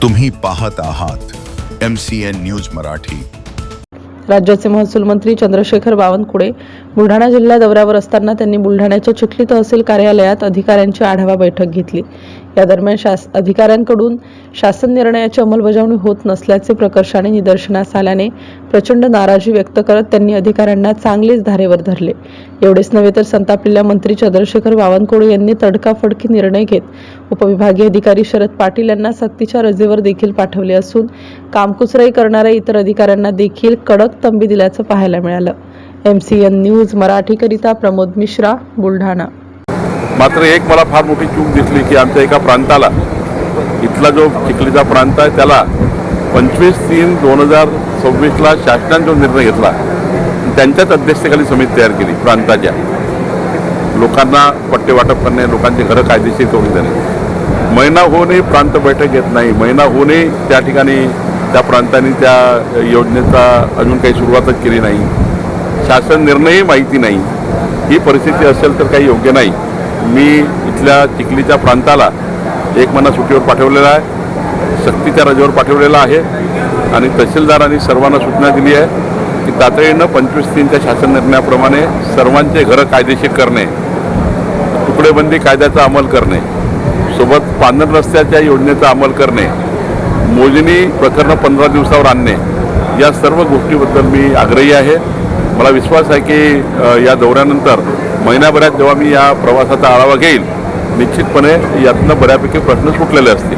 तुम्ही पाहत आहात MCN न्यूज मराठी। राज्याचे महसूल मंत्री चंद्रशेखर बावनकुळे बुलढाणा जिल्हा दौऱ्यावर असताना त्यांनी बुलढाण्याच्या चिखली तहसील कार्यालयात अधिकाऱ्यांची आढावा बैठक घेतली। या दरम्यान अधिकाऱ्यांकडून शासन निर्णयाची अंमलबजावणी होत नसल्याचे प्रकर्षाने निदर्शनास आल्याने प्रचंड नाराजी व्यक्त करत त्यांनी अधिकाऱ्यांना चांगलेच धारेवर धरले। एवढेच नव्हे तर संतापलेल्या मंत्री चंद्रशेखर बावनकुळे यांनी तडकाफडकी निर्णय घेत उपविभागीय अधिकारी शरद पाटील यांना सक्तीच्या रजेवर देखील पाठवले असून कामकुचराई करणाऱ्या इतर अधिकाऱ्यांना देखील कडक तंबी दिल्याचं पाहायला मिळालं। MCN न्यूज मराठीकरिता प्रमोद मिश्रा, बुलढाणा। मात्र एक मला फार मोठी चूक दिसली की आमच्या एका प्रांताला, इथला जो चिखलीचा प्रांत आहे त्याला 25/3/2026 शासनाने जो निर्णय घेतला त्यांच्याच अध्यक्षतेखाली समिती तयार केली प्रांताच्या लोकांना पट्टे वाटप करणे, लोकांची घरं कायदेशीर करून देणे। महिना होऊनही प्रांत बैठक घेत नाही, महिना होऊनही त्या ठिकाणी त्या प्रांतांनी त्या योजनेचा अजून काही सुरुवातच केली नाही, शासन निर्णयही माहिती नाही। ही परिस्थिती असेल तर काही योग्य नाही। मी इथल्या चिखलीच्या प्रांताला एक महिना सुट्टीवर पाठवलेला आहे, सक्तीच्या रजेवर पाठवलेला आहे आणि तहसीलदारांनी सर्वांना सूचना दिली आहे की तातडीनं 25/3च्या शासन निर्णयाप्रमाणे सर्वांचे घरं कायदेशीर करणे, तुकडेबंदी कायद्याचा अंमल करणे, सोबत पांढर रस्त्याच्या योजनेचा अंमल करणे, मोजणी प्रकरणं 15 दिवसावर आणणे, या सर्व गोष्टीबद्दल मी आग्रही आहे। मला विश्वास आहे की या दौऱ्यानंतर महिन्याभरात जेव्हा मी या प्रवासाचा आढावा घेईल निश्चितपणे यातनं बऱ्यापैकी प्रश्न सुटलेले असतील।